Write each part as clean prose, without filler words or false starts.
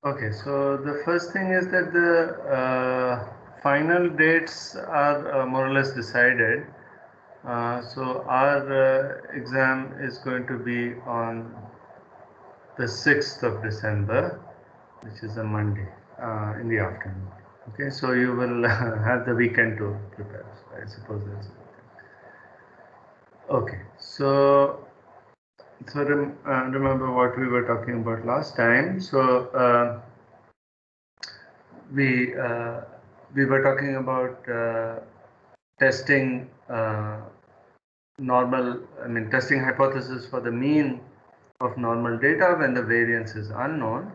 Okay, so the first thing is that the final dates are more or less decided. So our exam is going to be on the 6th of December, which is a Monday in the afternoon. Okay, so you will have the weekend to prepare. So I suppose that's it. Okay, so remember what we were talking about last time. So we were talking about testing testing hypothesis for the mean of normal data when the variance is unknown,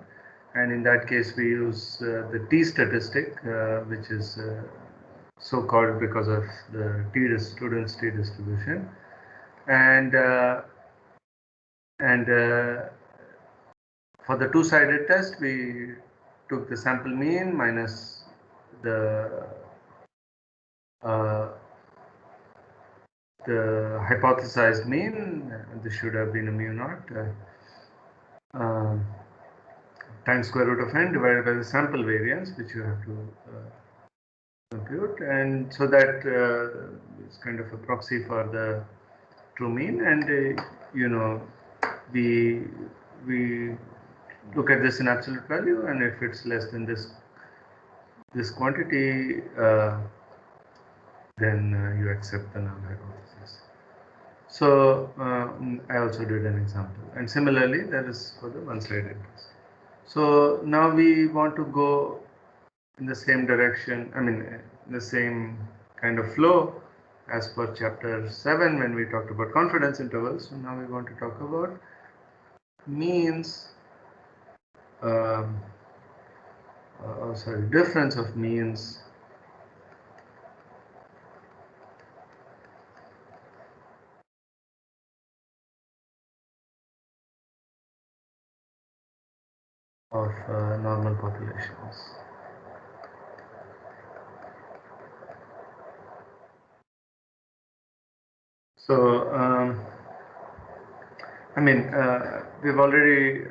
and in that case we use the t statistic, which is so called because of the student's t distribution, and for the two-sided test we took the sample mean minus the hypothesized mean. This should have been a mu naught times square root of n divided by the sample variance, which you have to compute, and so that is kind of a proxy for the true mean, and we look at this in absolute value, and if it's less than this quantity, then you accept the null hypothesis. So I also did an example, and similarly that is for the one-sided test. So now we want to go in the same direction, in the same kind of flow as per chapter 7 when we talked about confidence intervals. So now we want to talk about means, difference of means of normal populations. So we've already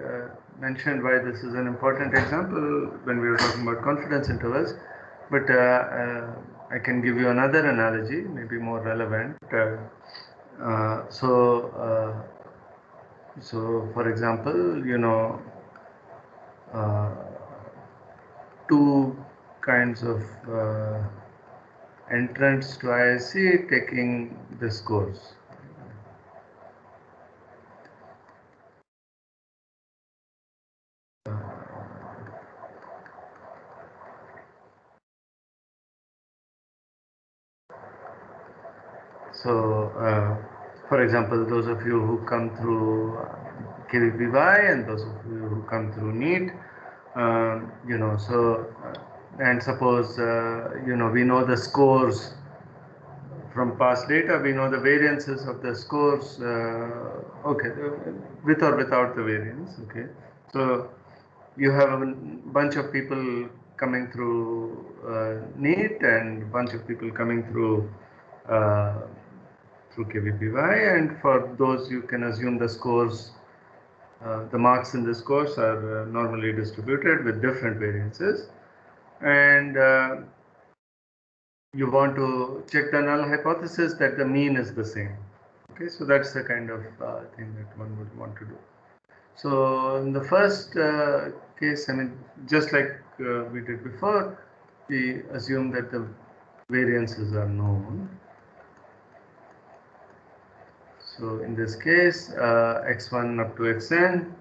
mentioned why this is an important example when we were talking about confidence intervals, but I can give you another analogy, maybe more relevant. So for example, two kinds of entrants to IISc taking this course. So, for example, those of you who come through KVPY and those of you who come through NEET, and suppose, we know the scores from past data, we know the variances of the scores, with or without the variance, okay. So, you have a bunch of people coming through NEET and a bunch of people coming through KVPY, and for those you can assume the scores, the marks in this course are normally distributed with different variances, and you want to check the null hypothesis that the mean is the same. Okay, so that's the kind of thing that one would want to do. So in the first case, just like we did before, we assume that the variances are known. So in this case, x1 up to xn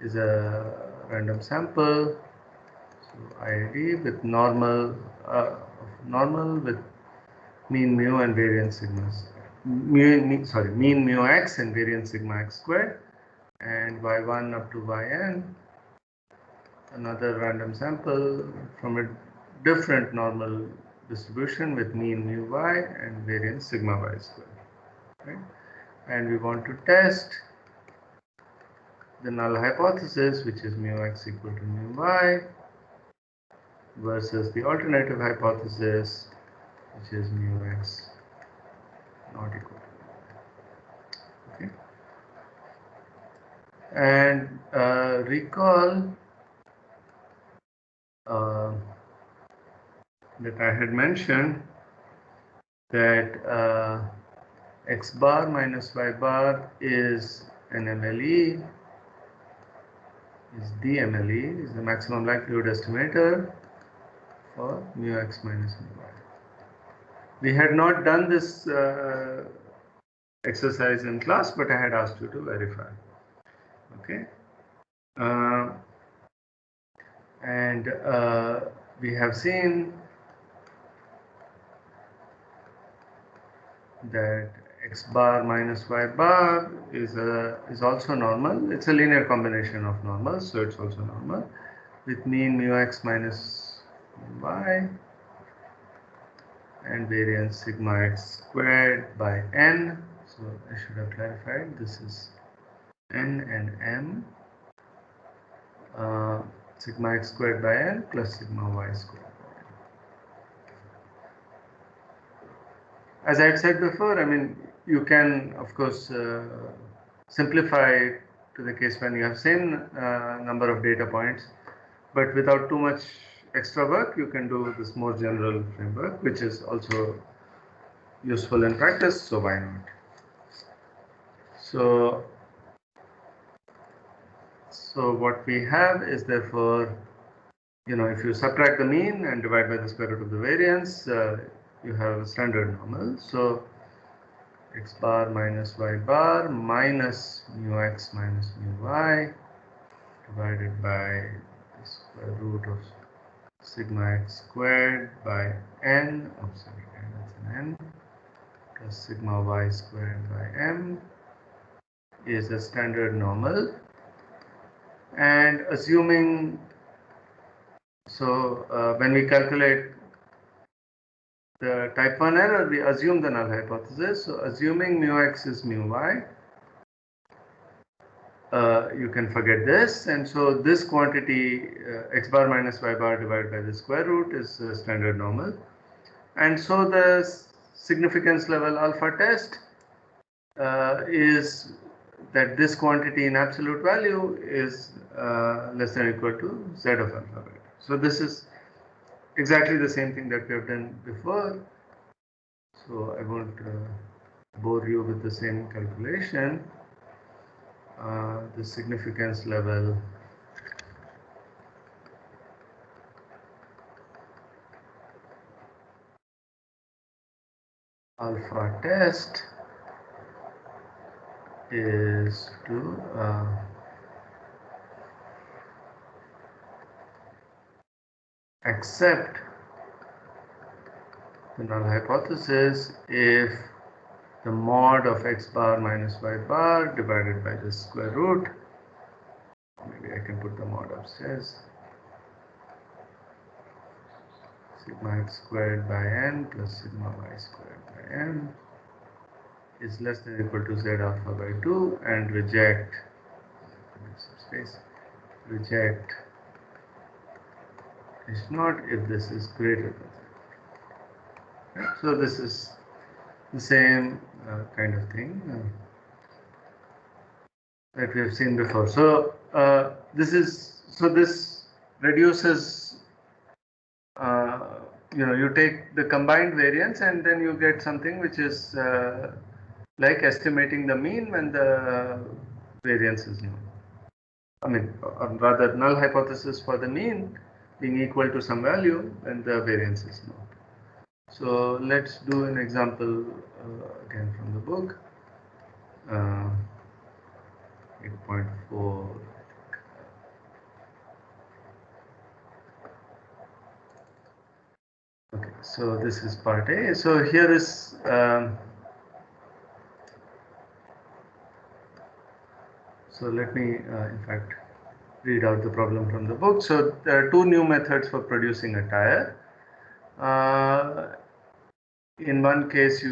is a random sample. So IID with normal with mean mu and variance sigmas. Mean mu x and variance sigma x squared, and y1 up to yn, another random sample from a different normal distribution with mean mu y and variance sigma y squared. Right? And we want to test the null hypothesis, which is mu x equal to mu y, versus the alternative hypothesis, which is mu x not equal to mu y. Okay. And recall that I had mentioned that x bar minus y bar is an MLE, is the MLE, is the maximum likelihood estimator for mu x minus mu y. We had not done this exercise in class, but I had asked you to verify. Okay. And we have seen that x bar minus y bar is also normal. It's a linear combination of normals, so it's also normal with mean mu x minus mu y and variance sigma x squared by n. So I should have clarified this is n and m. Sigma x squared by n plus sigma y squared by n. As I had said before, I mean, you can of course simplify it to the case when you have same number of data points, but without too much extra work, you can do this more general framework, which is also useful in practice, so why not? So what we have is therefore, if you subtract the mean and divide by the square root of the variance, you have a standard normal. So x bar minus y bar minus mu x minus mu y divided by the square root of sigma x squared by n, that's an n, plus sigma y squared by m is a standard normal. And assuming, when we calculate the type 1 error, we assume the null hypothesis. So assuming mu x is mu y, you can forget this. And so this quantity x bar minus y bar divided by the square root is a standard normal. And so the significance level alpha test is that this quantity in absolute value is less than or equal to z of alpha beta. So this is exactly the same thing that we have done before. So I won't bore you with the same calculation. The significance level alpha test is to accept the null hypothesis if the mod of x bar minus y bar divided by the square root, maybe I can put the mod upstairs, sigma x squared by n plus sigma y squared by n is less than or equal to z alpha by 2, and reject is not if this is greater than z. Right? So this is the same kind of thing that we have seen before. So this reduces. You take the combined variance and then you get something which is like estimating the mean when the variance is known. I mean, or rather, null hypothesis for the mean being equal to some value when the variance is known. So let's do an example again from the book. 8.4. Okay, so this is part A. So here is so let me in fact read out the problem from the book. So there are two new methods for producing a tire. In one case,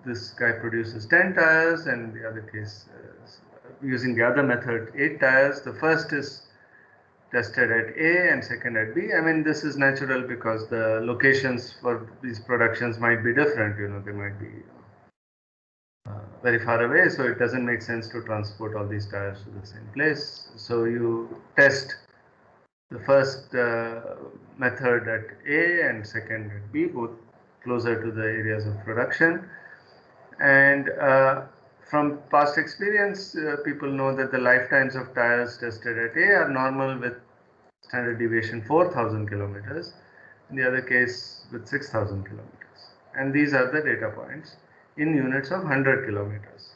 this guy produces 10 tires, and the other case, using the other method, 8 tires. The first is tested at A and second at B. I mean, this is natural because the locations for these productions might be different. They might be very far away, so it doesn't make sense to transport all these tires to the same place. So you test the first method at A and second at B, both closer to the areas of production. And from past experience, people know that the lifetimes of tires tested at A are normal with standard deviation 4,000 kilometers, in the other case with 6,000 kilometers. And these are the data points in units of 100 kilometers.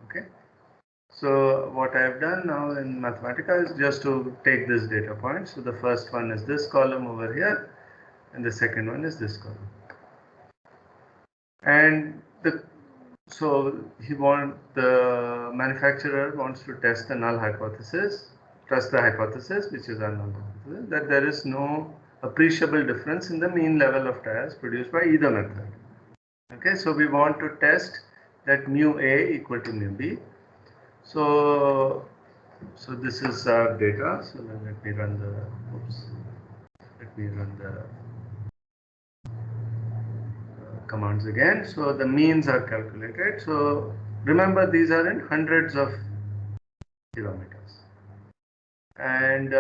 Okay. So what I have done now in Mathematica is just to take this data point. So the first one is this column over here, and the second one is this column. And so the manufacturer wants to test the null hypothesis, trust the hypothesis, which is our null hypothesis, that there is no appreciable difference in the mean level of tires produced by either method. Okay, so we want to test that mu A equal to mu B. So this is our data. So let me run the commands again. So the means are calculated. So remember, these are in hundreds of kilometers. And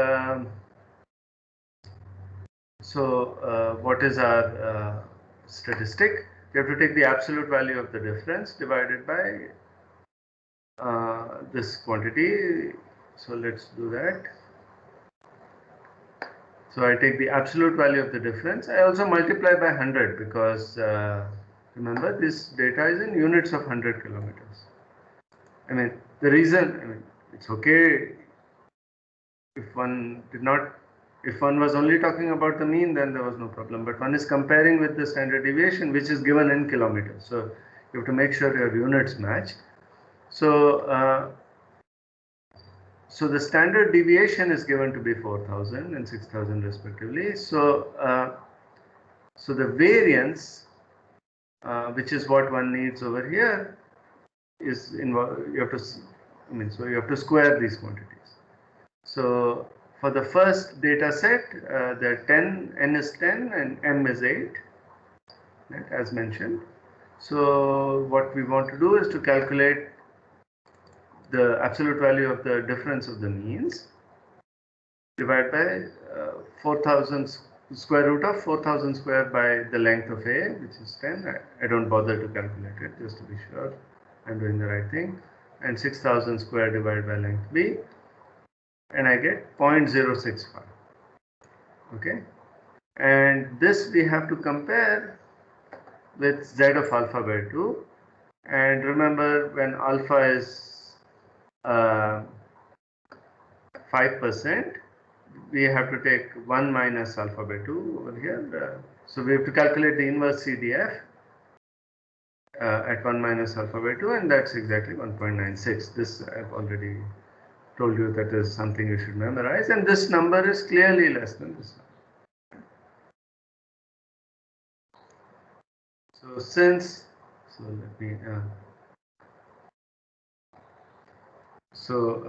what is our statistic? We have to take the absolute value of the difference divided by this quantity. So let's do that. So I take the absolute value of the difference. I also multiply by 100 because remember, this data is in units of 100 kilometers. I mean, the reason, it's okay if one was only talking about the mean, then there was no problem. But one is comparing with the standard deviation, which is given in kilometers. So you have to make sure your units match. So the standard deviation is given to be 4,000 and 6,000 respectively. So the variance, which is what one needs over here, is involved. You have to square these quantities. So for the first data set, n is 10 and m is 8, right, as mentioned. So what we want to do is to calculate the absolute value of the difference of the means, divide by 4,000 square root of 4,000 squared by the length of A, which is 10. I don't bother to calculate it just to be sure I'm doing the right thing. And 6,000 squared divided by length B, and I get 0.065. Okay, and this we have to compare with z of alpha by 2. And remember, when alpha is 5%, we have to take 1 minus alpha by 2 over here. So we have to calculate the inverse CDF at 1 minus alpha by 2, and that's exactly 1.96. This I've already told you that is something you should memorize, and this number is clearly less than this number. So let me so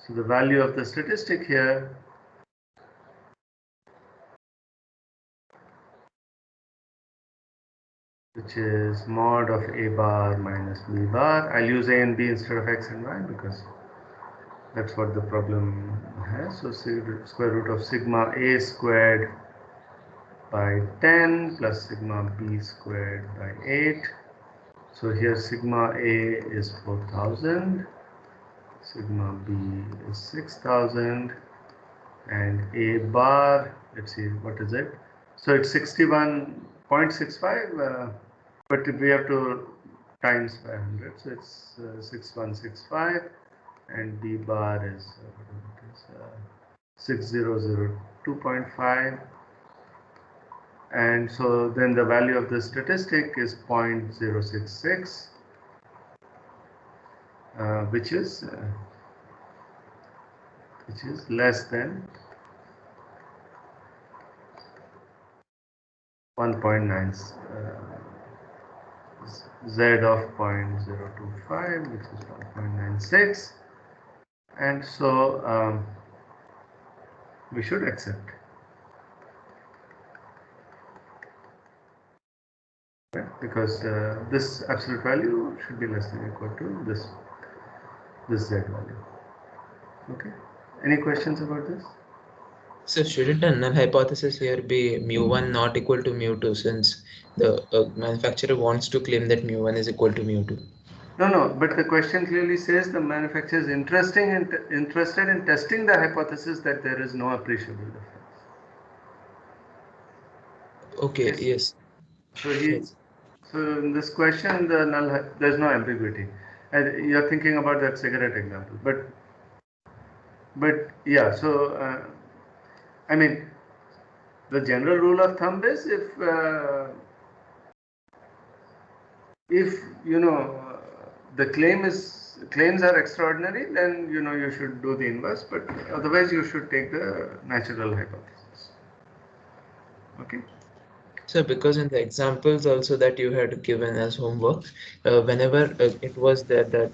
the value of the statistic here which is mod of A bar minus B bar. I'll use A and B instead of X and Y because that's what the problem has. So square root of sigma A squared by 10 plus sigma B squared by 8. So here sigma A is 4,000, sigma B is 6,000, and A bar, let's see, what is it? So it's 61.65, but we have to times by 100, so it's 6165, and B bar is 6002.5. And so then the value of the statistic is 0.066, which is less than 1.9, z of 0.025, which is 1.96, and so we should accept. Because this absolute value should be less than or equal to this z value. Okay. Any questions about this? So shouldn't a null hypothesis here be mu1 not equal to mu2, since the manufacturer wants to claim that mu1 is equal to mu2? No, but the question clearly says the manufacturer is interested in testing the hypothesis that there is no appreciable difference. Okay, yes. So Yes. so in this question, there's no ambiguity. And you're thinking about that cigarette example, but yeah. So I mean, the general rule of thumb is if you know the claims are extraordinary, then you should do the inverse. But otherwise, you should take the natural hypothesis. Okay. So because in the examples also that you had given as homework, whenever it was that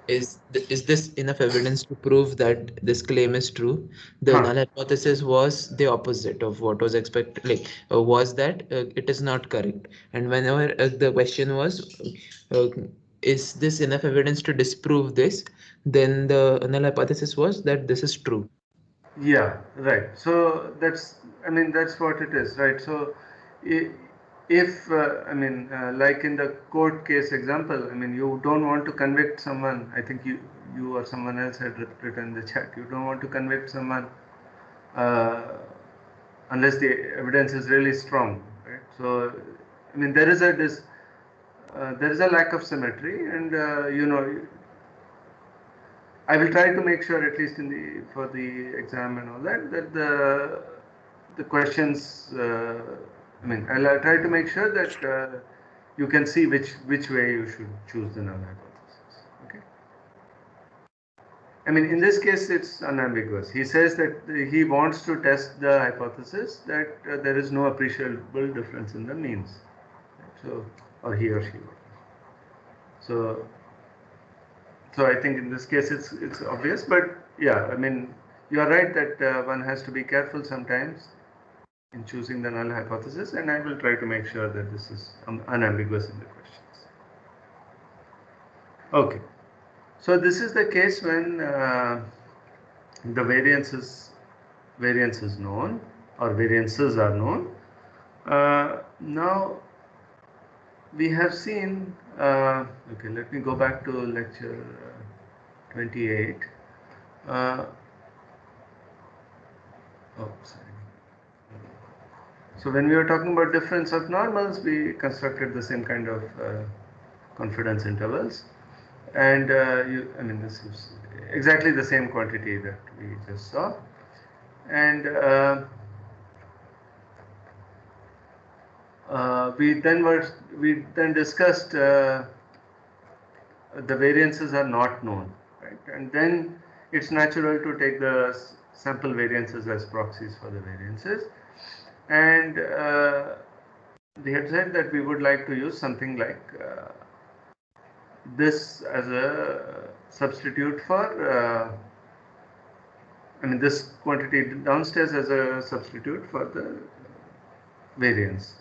is this enough evidence to prove that this claim is true, the Huh. null hypothesis was the opposite of what was expected, like was that it is not correct. And whenever the question was, is this enough evidence to disprove this, then the null hypothesis was that this is true. Yeah, right. So I mean, that's what it is, right? So, if I mean, like in the court case example, I mean, you don't want to convict someone. I think you or someone else had written in the chat. You don't want to convict someone uh, unless the evidence is really strong, right? So, I mean, there is a lack of symmetry, and I will try to make sure, at least for the exam and all that, that the questions. I mean, I'll try to make sure that you can see which way you should choose the null hypothesis. Okay. I mean, in this case, it's unambiguous. He says that he wants to test the hypothesis that there is no appreciable difference in the means. So, or he or she. So, so I think in this case it's obvious, but yeah, I mean, you are right that one has to be careful sometimes in choosing the null hypothesis, and I will try to make sure that this is unambiguous in the questions. Okay, so this is the case when the variance is known, or variances are known. Now we have seen. Okay, let me go back to lecture 28. Uh, oh, sorry. So when we were talking about difference of normals, we constructed the same kind of confidence intervals, and I mean, this is exactly the same quantity that we just saw, and we then discussed the variances are not known, right? And then it's natural to take the sample variances as proxies for the variances, and we had said that we would like to use something like this as a substitute for I mean, this quantity downstairs as a substitute for the variance,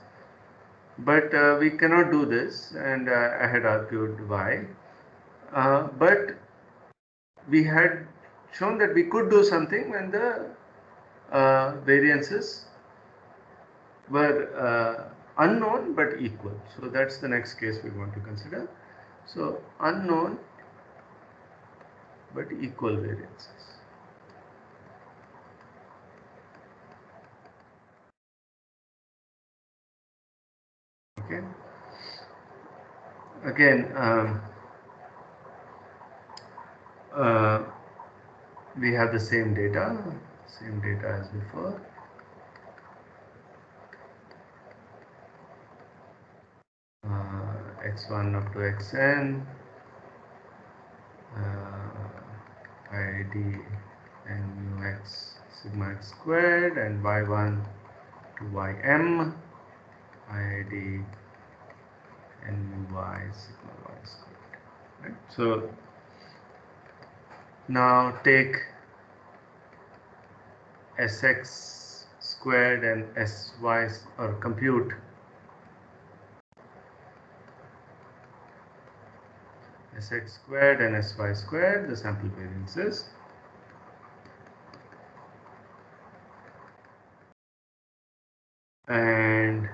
but we cannot do this, and I had argued why, but we had shown that we could do something when the variances were unknown but equal. So that's the next case we want to consider. So unknown but equal variances. Okay. Again, uh, we have the same data as before. X1 up to xn, id n mu x sigma x squared, and y1 to ym, id n mu y sigma y squared. Right? So now take sx squared and sy, or compute sx squared and sy squared, the sample variances, and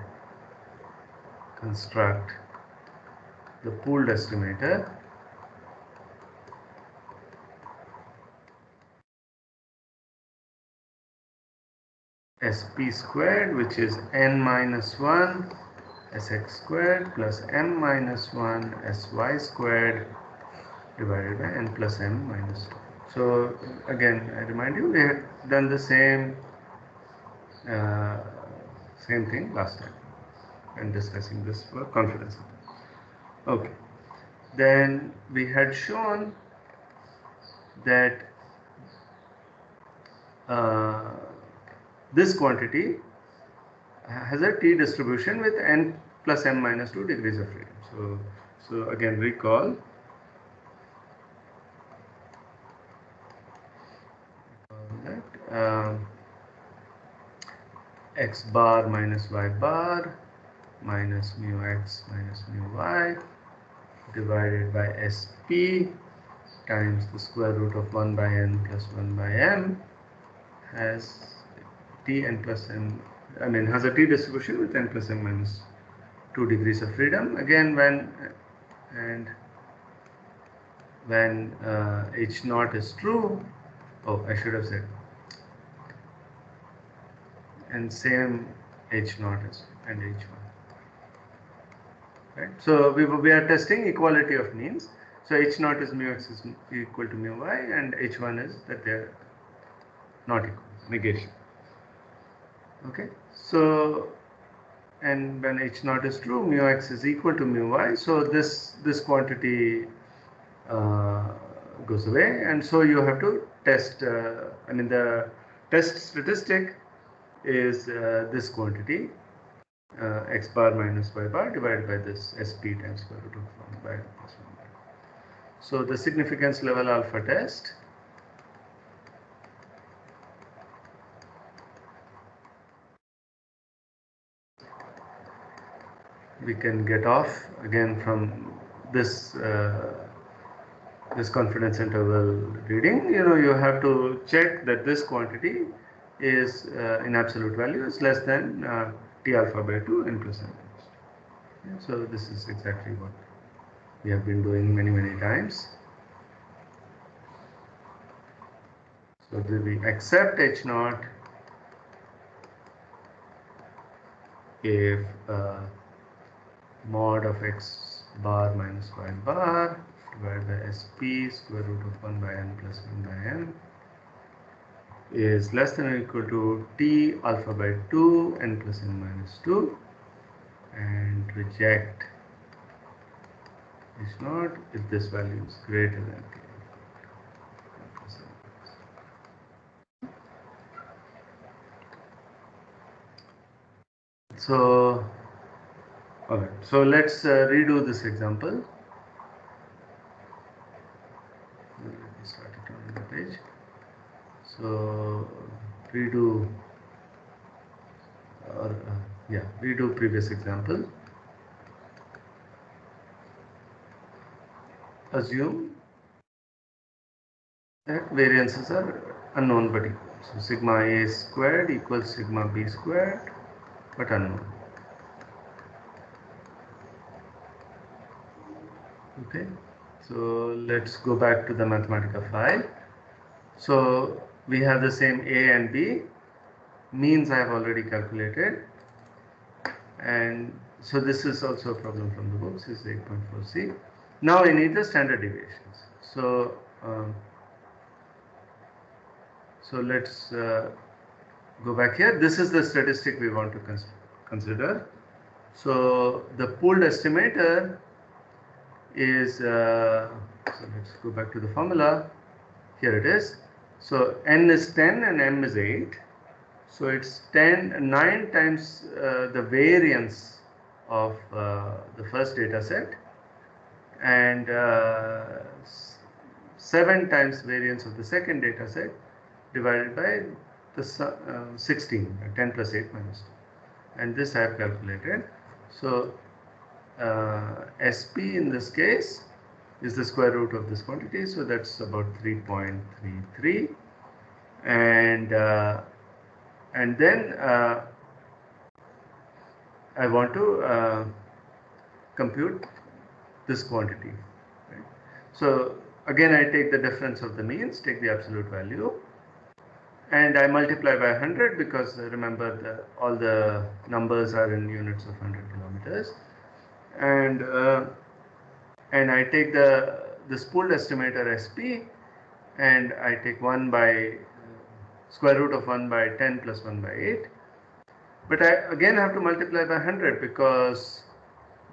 construct the pooled estimator SP squared, which is n minus 1 Sx squared plus m minus 1 Sy squared divided by n plus m minus 2. So again, I remind you, we had done the same thing last time when discussing this for confidence interval. Okay, then we had shown that this quantity has a t distribution with n plus m minus 2 degrees of freedom. So again, recall that x bar minus y bar minus mu x minus mu y divided by SP times the square root of 1 by n plus 1 by m has t n plus m, has a t distribution with n plus m minus 2 degrees of freedom. Again, when h naught is true, I should have said, and same h naught is and h1. Right? So we are testing equality of means. So h naught is mu x is equal to mu y, and h1 is that they are not equal, negation. Okay, so and when h naught is true, mu x is equal to mu y. So this quantity goes away, and so you have to test. The test statistic is this quantity x bar minus y bar divided by this SP times square root of 1 by plus 1 by. So the significance level alpha test we can get off again from this this confidence interval reading. You have to check that this quantity is in absolute value is less than t alpha by 2 n plus n. So this is exactly what we have been doing many times. So we accept h naught if mod of x bar minus y bar divided by SP square root of 1 by n plus 1 by n is less than or equal to t alpha by 2 n plus n minus 2, and reject h naught if this value is greater than t. So, alright, so let's redo this example. Let me start it on the page. So, redo previous example. Assume that variances are unknown but equal. So, sigma a squared equals sigma b squared but unknown. Okay, so let's go back to the Mathematica file. So we have the same a and b. Means I have already calculated, and so this is also a problem from the books. Is 8.4c. Now I need the standard deviations. So let's go back here. This is the statistic we want to consider. So the pooled estimator is so let's go back to the formula. Here it is. So n is 10 and m is 8. So it's 9 times the variance of the first data set, and 7 times variance of the second data set divided by the 16, 10 plus 8 minus 2. And this I have calculated. So SP in this case is the square root of this quantity, so that's about 3.33, and then I want to compute this quantity. Right? So again, I take the difference of the means, take the absolute value, and I multiply by 100 because remember all the numbers are in units of 100 kilometers, and I take this pooled estimator SP, and I take 1 by square root of 1 by 10 plus 1 by 8. But I again have to multiply by 100 because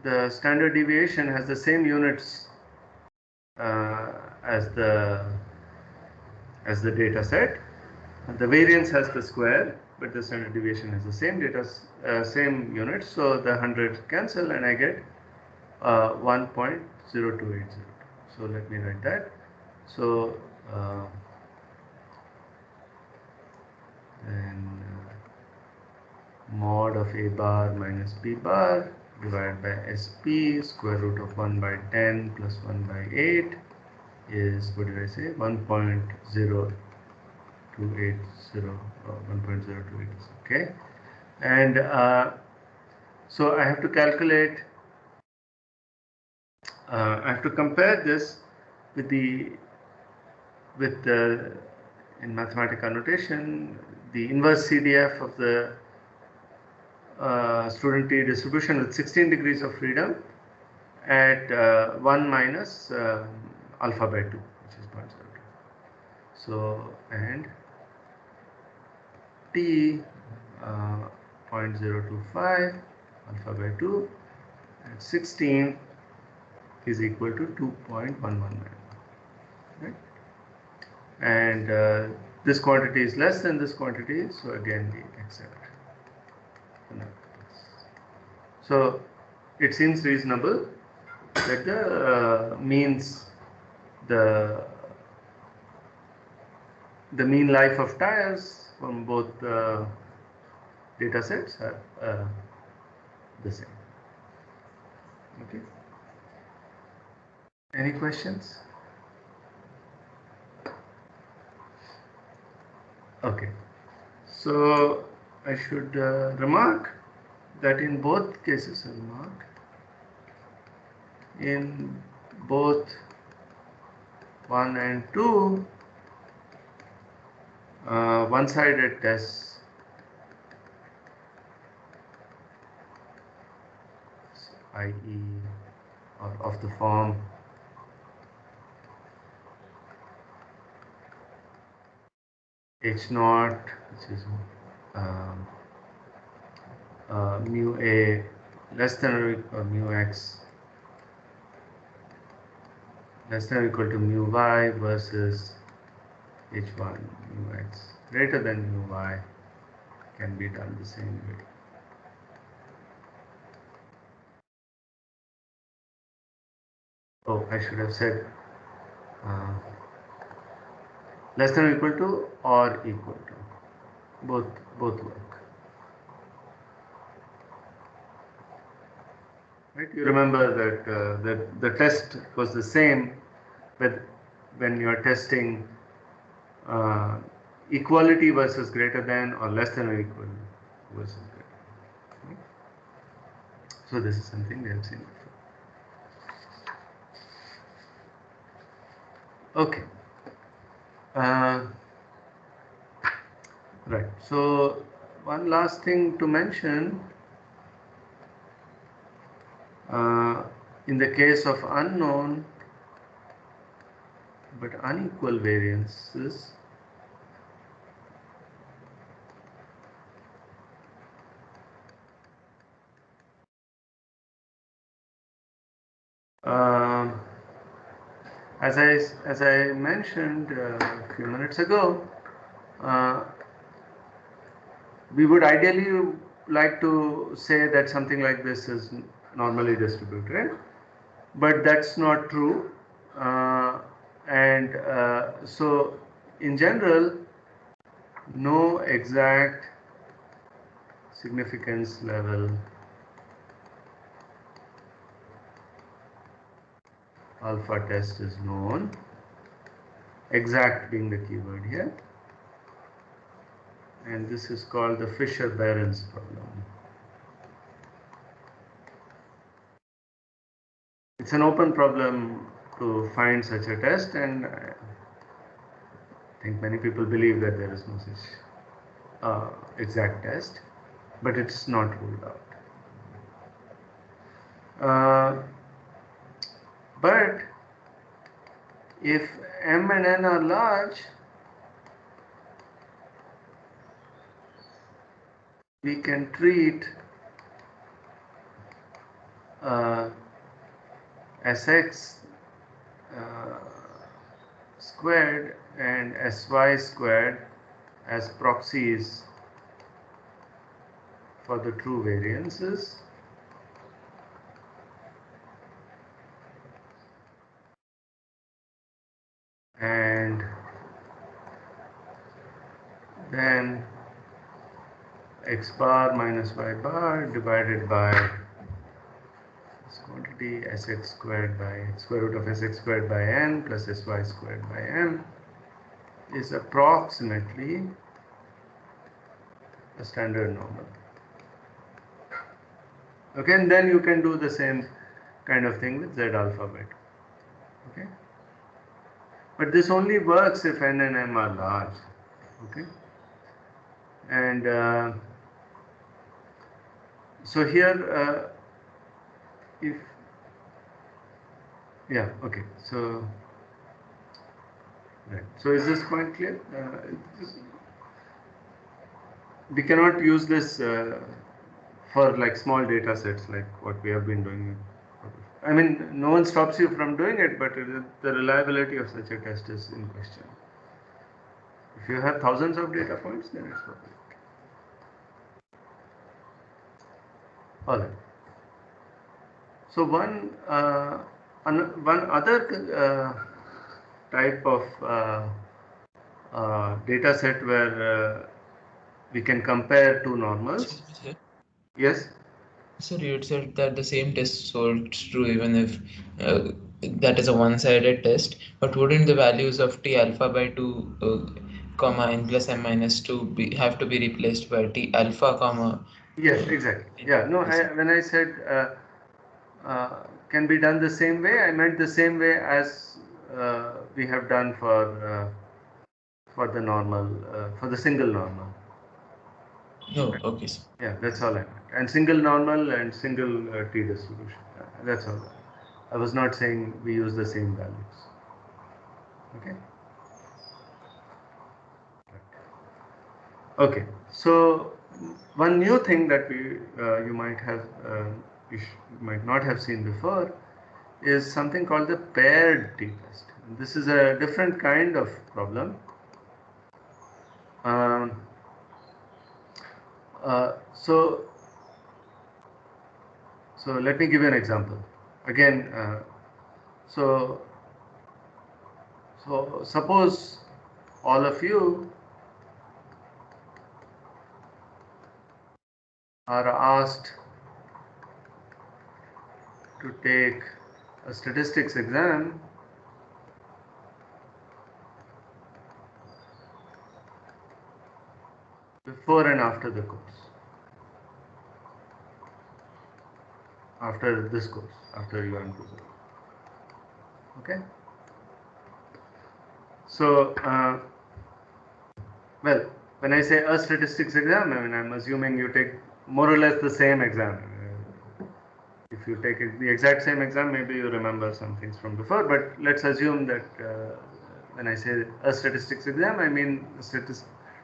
the standard deviation has the same units as the data set. The variance has the square, but the standard deviation has the same same units. So the 100 cancel, and I get 1.0280. So let me write that. So then mod of a bar minus b bar divided by SP square root of 1 by 10 plus 1 by 8 is, what did I say, 1.0280, 1.0280, okay. And so I have to calculate, I have to compare this with in mathematical notation, the inverse CDF of the student T distribution with 16 degrees of freedom at 1 minus alpha by 2, which is 0.02. So, and T 0.025 alpha by 2 at 16 is equal to 2.119. Right? And this quantity is less than this quantity, so again we accept. So it seems reasonable that the means, the mean life of tires from both data sets are the same. Okay. Any questions? Okay. So I should remark that in both cases, in both 1 and 2, one-sided tests, i.e. or of the form H naught, which is mu A less than or equal, or mu X less than or equal to mu Y versus H1 mu X greater than mu Y can be done the same way. Oh, I should have said less than or equal to or equal to. Both work. Right? You remember that the test was the same, but when you are testing equality versus greater than or less than or equal versus greater than. Right? So this is something we have seen before. Okay. Right. So one last thing to mention, in the case of unknown but unequal variances, as I mentioned a few minutes ago, we would ideally like to say that something like this is normally distributed, but that's not true. So in general, no exact significance level alpha test is known, exact being the keyword here, and this is called the Fisher-Behrens problem. it's an open problem to find such a test, and I think many people believe that there is no such exact test, but it's not ruled out. But if m and n are large, we can treat Sx squared and Sy squared as proxies for the true variances, and then x bar minus y bar divided by this quantity Sx squared by square root of Sx squared by n plus Sy squared by m is approximately a standard normal. Okay, and then you can do the same kind of thing with Z alpha beta. Okay, but this only works if n and m are large. Okay, and so here if okay, so right, so is this point clear? We cannot use this for like small data sets like what we have been doing. I mean, no one stops you from doing it, but the reliability of such a test is in question. If you have thousands of data points, then it's perfect. All right. So one other type of data set where we can compare two normals. Yes. So you had said that the same test holds true even if that is a one-sided test, but wouldn't the values of t alpha by 2 comma n plus m minus 2 have to be replaced by t alpha comma? Yes, exactly. Yeah, no, when I said can be done the same way, I meant the same way as we have done for the normal, for the single normal. No, okay. Yeah, that's all I meant. And single normal and single t distribution. That's all. I was not saying we use the same values. Okay. Okay. So one new thing that you might have you might not have seen before is something called the paired t-test. This is a different kind of problem. So let me give you an example. Again, so suppose all of you are asked to take a statistics exam before and after the course. After this course, after you are in course. Okay. So, well, when I say a statistics exam, I mean I'm assuming you take more or less the same exam. If you take the exact same exam, maybe you remember some things from before. But let's assume that when I say a statistics exam, I mean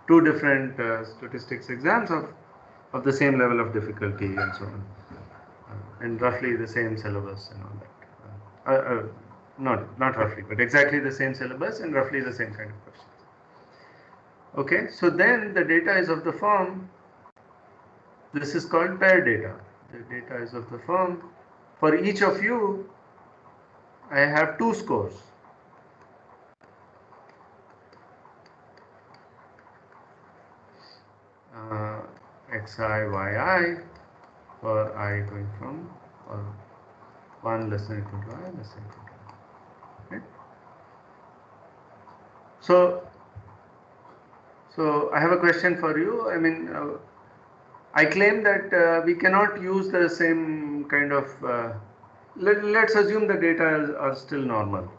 two different statistics exams of the same level of difficulty and so on, and roughly the same syllabus and all that. Not roughly, but exactly the same syllabus and roughly the same kind of questions. Okay, so then the data is of the form, this is called pair data. The data is of the form, for each of you, I have two scores. Xi, yi, for I going from 1 less than equal to I less than equal to I. Okay. So I have a question for you. I mean, I claim that we cannot use the same kind of let's assume the data are still normal.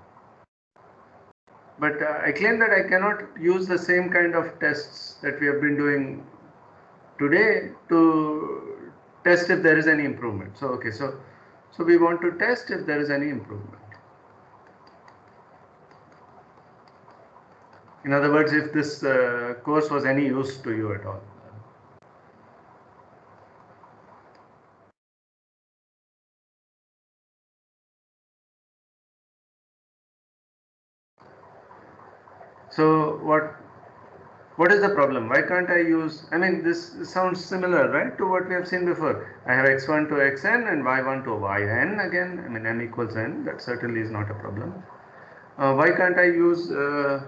But I claim that I cannot use the same kind of tests that we have been doing today to test if there is any improvement. So okay, so we want to test if there is any improvement. In other words, if this course was any use to you at all. So what is the problem? Why can't I use, I mean, this sounds similar, right, to what we have seen before. I have x1 to xn and y1 to yn again. I mean, m equals n. That certainly is not a problem. Why can't I use the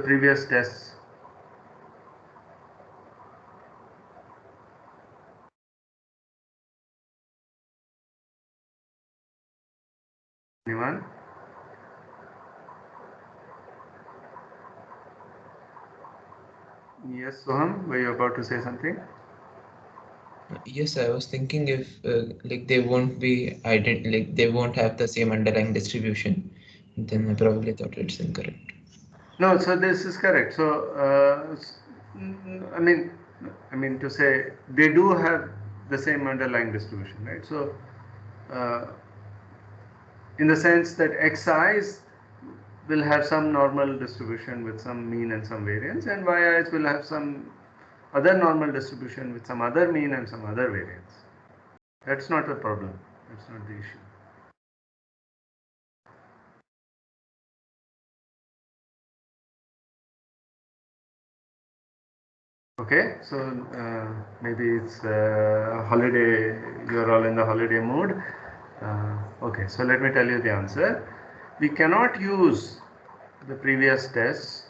previous tests? Anyone? Yes, Soham, were you about to say something? Yes, I was thinking if like they won't be like they won't have the same underlying distribution, then I probably thought it's incorrect. No, so this is correct. So I mean to say they do have the same underlying distribution, right? So uh, in the sense that xi's will have some normal distribution with some mean and some variance, and yi's will have some other normal distribution with some other mean and some other variance. That's not a problem. That's not the issue. Okay, so maybe it's holiday, you're all in the holiday mood. Okay, so let me tell you the answer. We cannot use the previous tests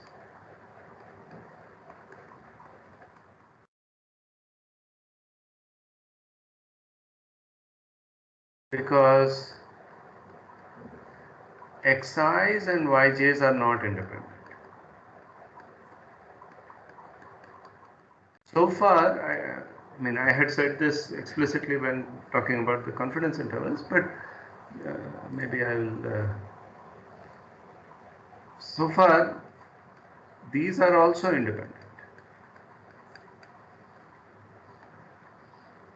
because xi's and yj's are not independent. So far, I mean, I had said this explicitly when talking about the confidence intervals, but maybe I will. So far, these are also independent.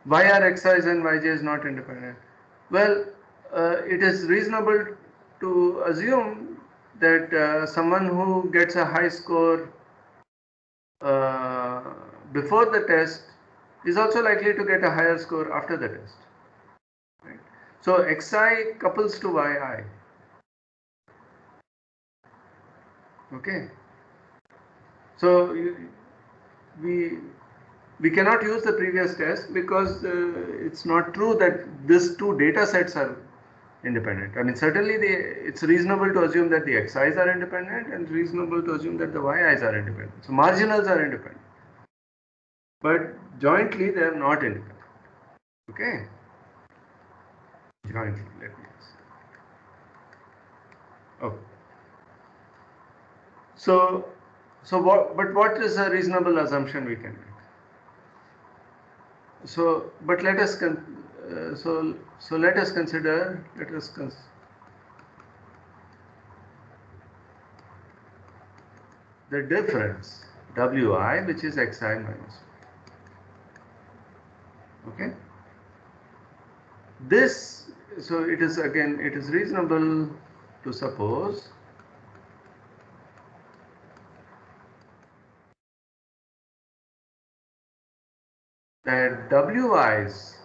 Why are xi's and yj's not independent? Well, it is reasonable to assume that someone who gets a high score uh, before the test is also likely to get a higher score after the test. Right? So xi couples to yi. Okay. So we cannot use the previous test because it's not true that these two data sets are independent. I mean, certainly it's reasonable to assume that the xi's are independent and reasonable to assume that the yi's are independent. So marginals are independent. But jointly they are not independent. Okay? Jointly, let me see. Okay. So what is a reasonable assumption we can make? So, but let us let us consider the difference wi, which is xi minus 1. Okay. This, so it is again, it is reasonable to suppose that wi's,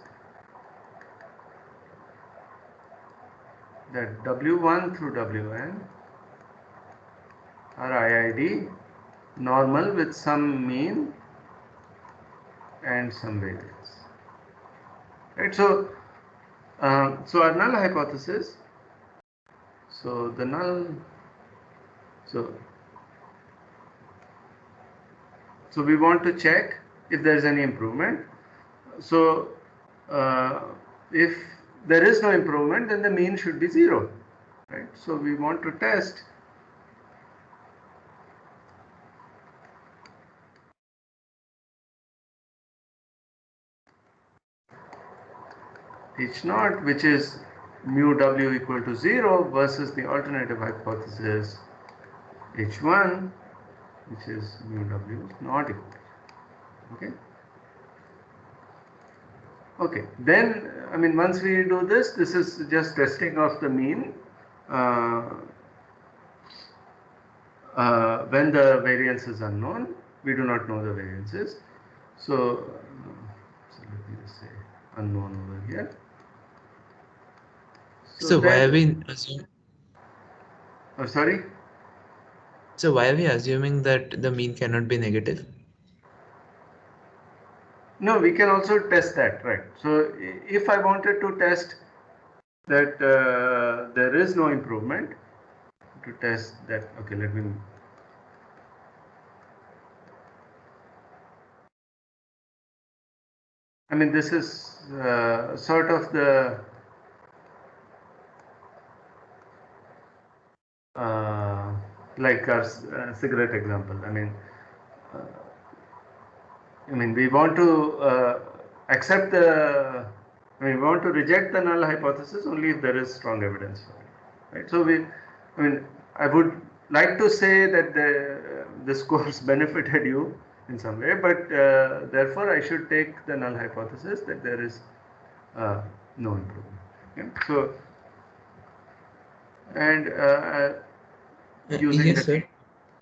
that w1 through wn are IID normal with some mean and some variance. Right. So, so our null hypothesis. So the null. So we want to check if there is any improvement. So if there is no improvement, then the mean should be 0. Right. So we want to test H naught, which is mu W equal to 0, versus the alternative hypothesis H1, which is mu W is not equal to 0. Okay. Okay, then, I mean, once we do this, this is just testing of the mean when the variance is unknown. We do not know the variances. So let me just say unknown over here. So why are we sorry? So why are we assuming that the mean cannot be negative? No, we can also test that, right? So if I wanted to test that there is no improvement, to test that, okay, let me. I mean, this is sort of the like our cigarette example. I mean, we want to accept the. I mean, we want to reject the null hypothesis only if there is strong evidence for it, right? So I mean, I would like to say that this course benefited you in some way, but therefore I should take the null hypothesis that there is no improvement. Okay? So, and using Yes, the sir.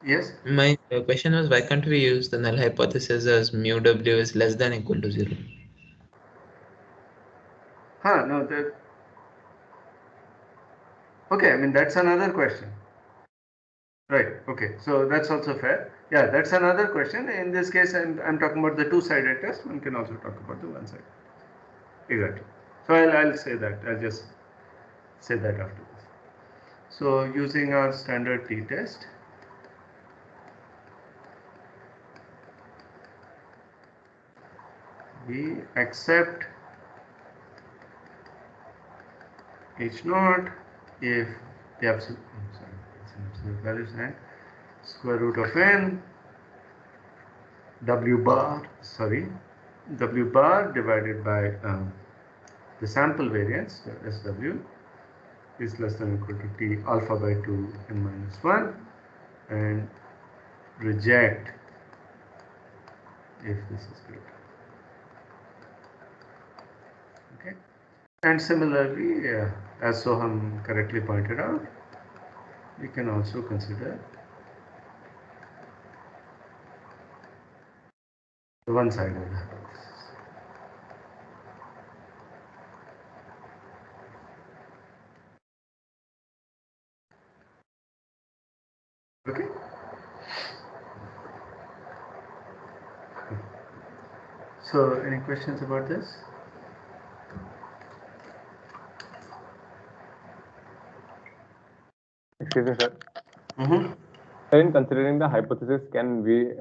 yes. My question was, why can't we use the null hypothesis as mu W is less than equal to 0? No, that. Okay, I mean, that's another question. Right, okay, so that's also fair. Yeah, that's another question. In this case, I'm talking about the two-sided test. One can also talk about the one-sided. Exactly. So I'll say that. I'll just say that after this. So using our standard t-test, we accept H naught if the absolute, it's an absolute value sign, square root of n W bar divided by the sample variance, SW, is less than or equal to T alpha by 2 n minus 1, and reject if this is greater. Okay. And similarly, as Soham correctly pointed out, we can also consider the one-sided hypothesis. Okay. So, any questions about this? Excuse me, sir. So in considering the hypothesis, can we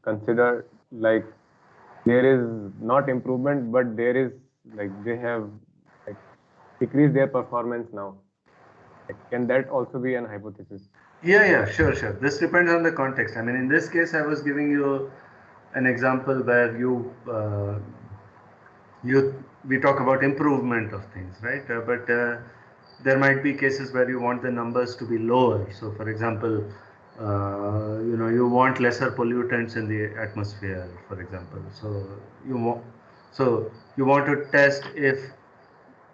consider like there is not improvement, but there is like they have like decreased their performance now? Like, can that also be an hypothesis? Yeah, sure. This depends on the context. I mean, in this case, I was giving you an example where we talk about improvement of things, right? But there might be cases where you want the numbers to be lower. So, for example, you want lesser pollutants in the atmosphere, for example. So you want to test if.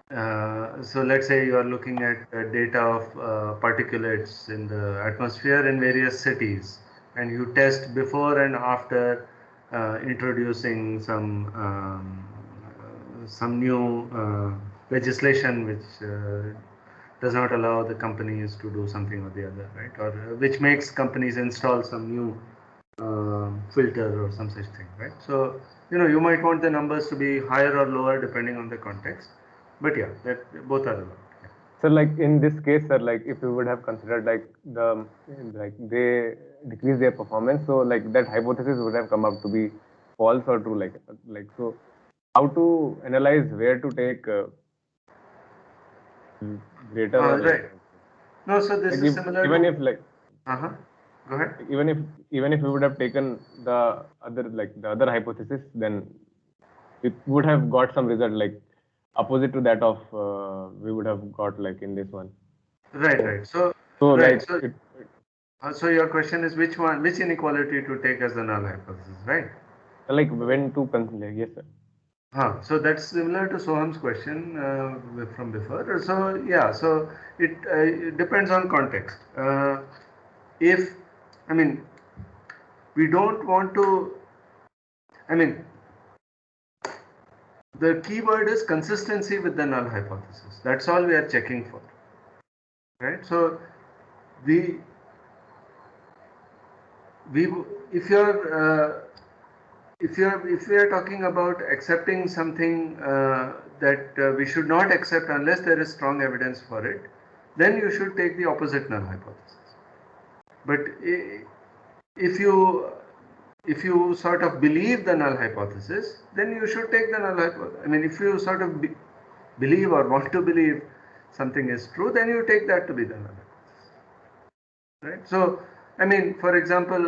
So let's say you are looking at data of particulates in the atmosphere in various cities, and you test before and after introducing some new legislation which does not allow the companies to do something or the other, right? Or which makes companies install some new filter or some such thing, right? So you might want the numbers to be higher or lower depending on the context, but yeah, that both are allowed. Yeah. So like in this case, sir, like if you would have considered like they decrease their performance, so like that hypothesis would have come out to be false or true, like so. How to analyze where to take greater or right. No, so this like is similar even to, if like go ahead. even if we would have taken the other hypothesis, then it would have got some result. Like opposite to that of we would have got like in this one. Right. So like so your question is which inequality to take as the null hypothesis, right? Like when to consider, yes sir. So that's similar to Soham's question from before. So yeah, so it depends on context. If I mean we don't want to, I mean the keyword is consistency with the null hypothesis. That's all we are checking for, right? So we if we are talking about accepting something that we should not accept unless there is strong evidence for it, then you should take the opposite null hypothesis. But if you sort of believe the null hypothesis, then you should take the null hypothesis. I mean, if you sort of believe or want to believe something is true, then you take that to be the null hypothesis, right? So I mean, for example,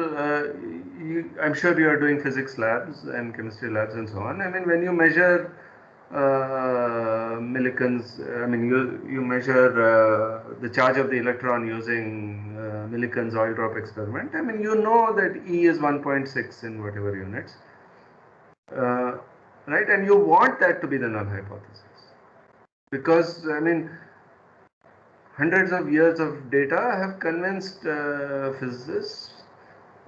I'm sure you are doing physics labs and chemistry labs and so on. I mean, when you measure millikens, I mean, you measure the charge of the electron using Millikan's oil drop experiment. I mean, you know that E is 1.6 in whatever units, right? And you want that to be the null hypothesis because, I mean, hundreds of years of data have convinced physicists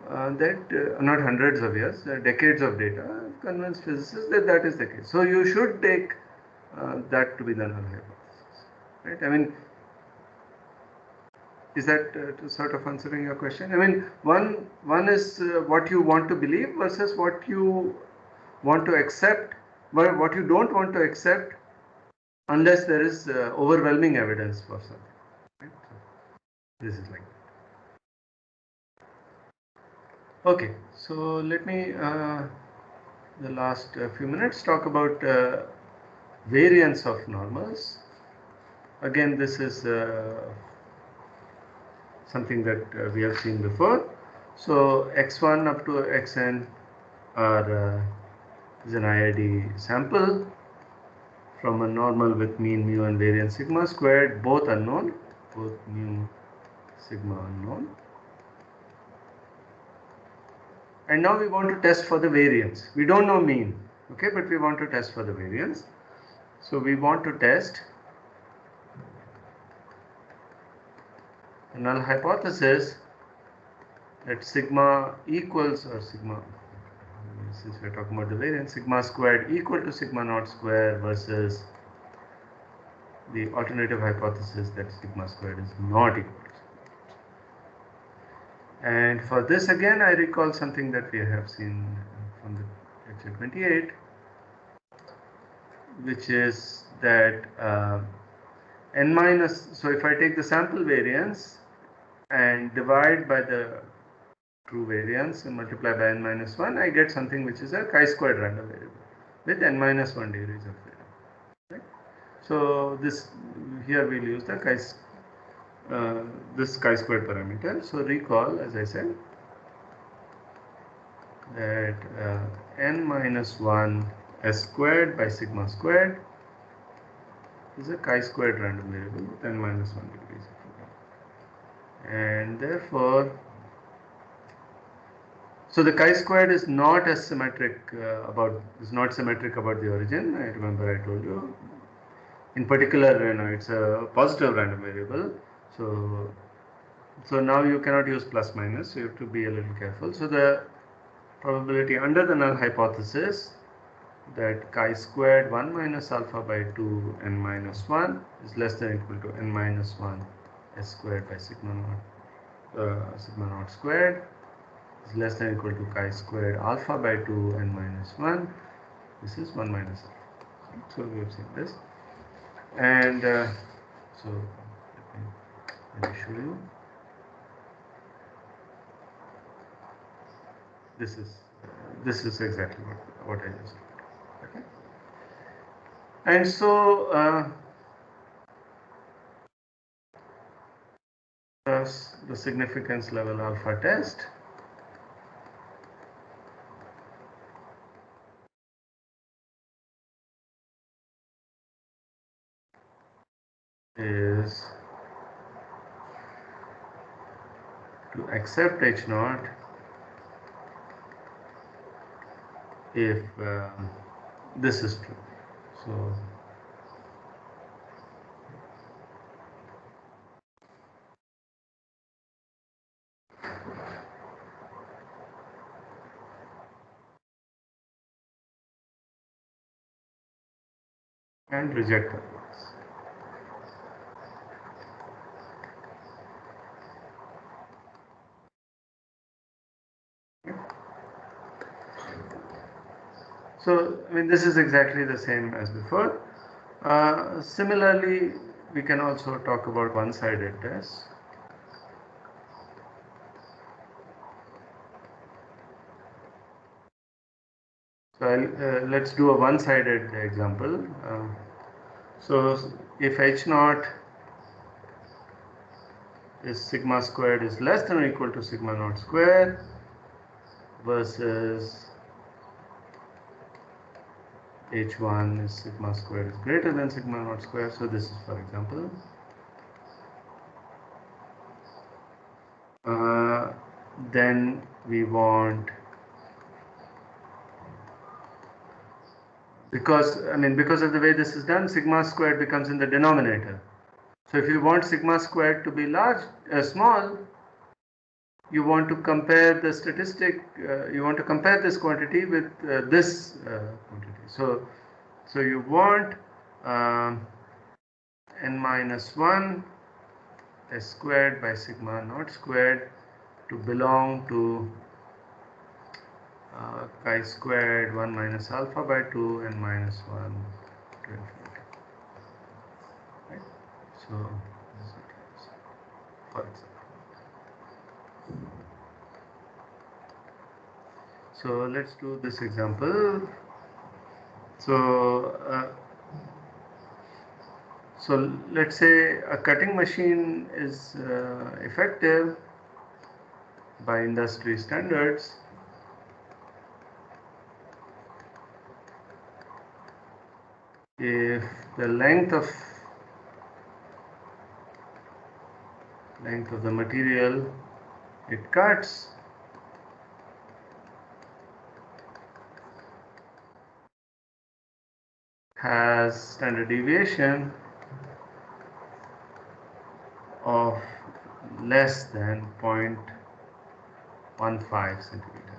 that, not hundreds of years, decades of data have convinced physicists that that is the case. So you should take that to be the null hypothesis, right? I mean, is that sort of answering your question? I mean, one is what you want to believe versus what you want to accept, but what you don't want to accept unless there is overwhelming evidence for something. Right? So this is like that. Okay, so let me the last few minutes talk about variance of normals. Again, this is something that we have seen before. So x1 up to xn is an IID sample from a normal with mean mu and variance sigma squared, both unknown, both mu sigma unknown. And now we want to test for the variance. We don't know mean, okay, but we want to test for the variance. So we want to test the null hypothesis that sigma equals, or sigma, since we are talking about the variance, sigma squared equal to sigma naught square versus the alternative hypothesis that sigma squared is not equal to. And for this again, I recall something that we have seen from the lecture 28, which is that n minus, so if I take the sample variance and divide by the true variance and multiply by n minus 1, I get something which is a chi-squared random variable with n minus 1 degrees of freedom. Right? So this here we'll use the this chi-squared parameter. So recall, as I said, that n minus 1 s squared by sigma squared is a chi-squared random variable with n minus 1 degrees of freedom. And therefore, so the chi-squared is not as symmetric not symmetric about the origin. I remember I told you. In particular, it's a positive random variable. So now you cannot use plus minus. So you have to be a little careful. So the probability under the null hypothesis that chi squared 1 minus alpha by 2 n minus 1 is less than or equal to n minus 1 s squared by sigma naught squared is less than or equal to chi squared alpha by 2 n minus 1. This is 1 minus alpha. So we have seen this. And so let me show you. This is exactly what I just did. Okay. And so the significance level alpha test. is to accept H naught if this is true. So and reject otherwise. So, I mean, this is exactly the same as before. Similarly, we can also talk about one-sided tests. So, let's do a one-sided example. So, if H naught is sigma squared is less than or equal to sigma naught squared versus H1 is sigma squared is greater than sigma naught squared. So, this is for example. Then we want, because of the way this is done, sigma squared becomes in the denominator. So if you want sigma squared to be small, you want to compare the statistic, you want to compare this quantity with this quantity. So you want n minus 1 s squared by sigma naught squared to belong to chi squared 1 minus alpha by 2 and minus 1 to infinity. Right? So this is what it is, for example. So let's do this example. So let's say a cutting machine is effective by industry standards if the length of the material it cuts has standard deviation of less than 0.15 centimeter,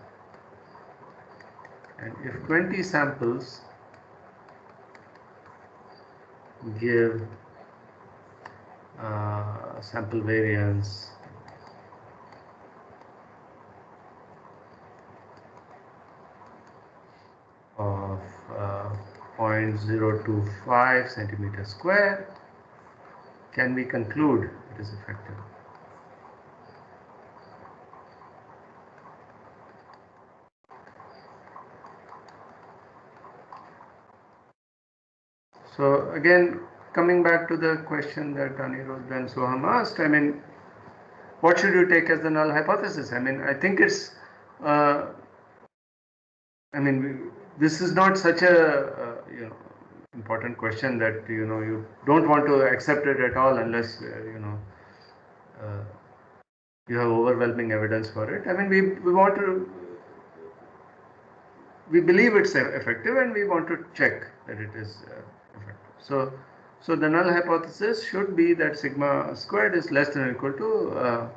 and if 20 samples give sample variance of 0.025 centimeter square, can we conclude it is effective? So again, coming back to the question that Anirudh and Soham asked, I mean, what should you take as the null hypothesis? I mean, I think it's, this is not such a important question that you don't want to accept it at all unless you have overwhelming evidence for it. I mean, we believe it's effective and we want to check that it is effective. So the null hypothesis should be that sigma squared is less than or equal to,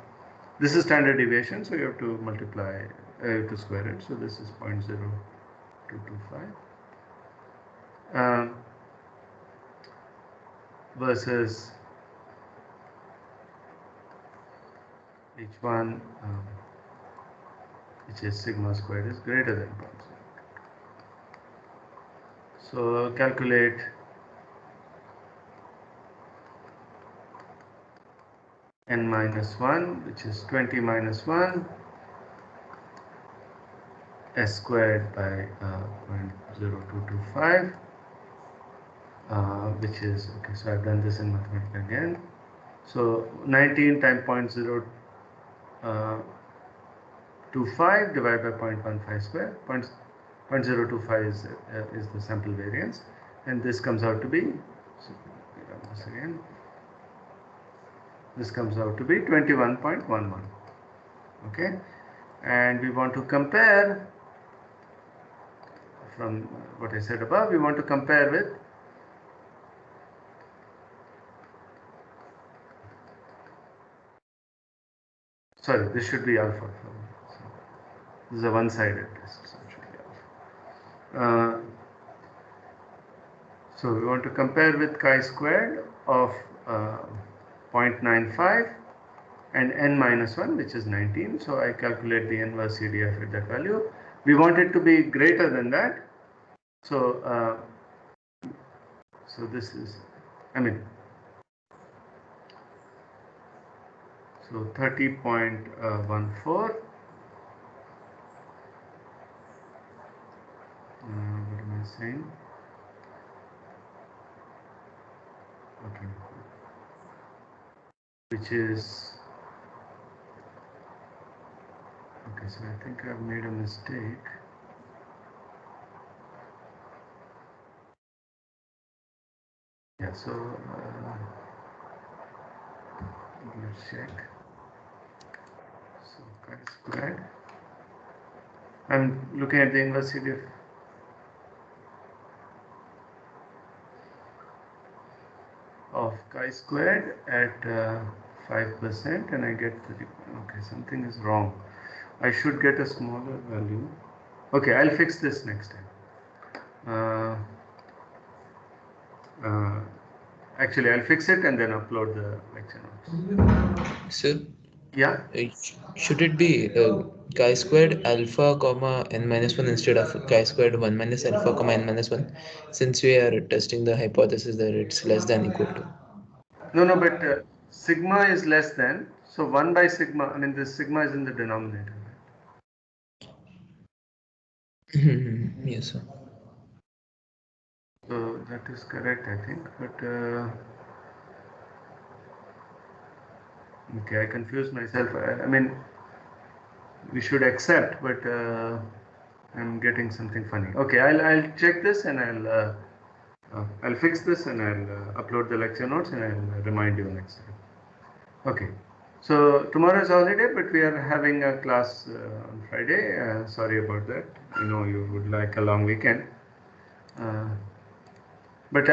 this is standard deviation, so you have to multiply, to square it. So this is 0.0225 versus H1, which is sigma squared is greater than 0.02. So calculate n minus 1, which is 20 minus 1 s squared by 0.0225, which is, okay, so I've done this in mathematics again. So 19 times 0.025 divided by 0.15 square, 0.025 is the sample variance, and this comes out to be, so once again, This comes out to be 21.11. Okay, and we want to compare from what I said above. We want to compare with sorry, this should be alpha. So this is a one-sided test, so it should be alpha. So we want to compare with chi squared of 0.95 and n minus 1, which is 19. So I calculate the inverse CDF at that value. We want it to be greater than that. So so this is, I mean, so 30.14. What am I saying? Okay. Which is, okay, so I think I've made a mistake. Yeah, so let's check. So chi squared. I'm looking at the inverse CDF. Of chi squared at 5%, and I get 30. Okay, something is wrong. I should get a smaller value. Okay, I'll fix this next time. Actually, I'll fix it and then upload the lecture notes. So Yeah. Should it be chi squared alpha comma n minus 1 instead of chi squared 1 minus alpha comma n minus 1, since we are testing the hypothesis that it's less than equal to? No, but sigma is less than, so 1 by sigma, I mean this sigma is in the denominator. Yes, sir. So that is correct, I think, but okay, I confused myself. I mean, we should accept, but I'm getting something funny. Okay, I'll check this and I'll fix this and I'll upload the lecture notes and I'll remind you next time. Okay, so tomorrow is holiday, but we are having a class on Friday. Sorry about that. I know you would like a long weekend, but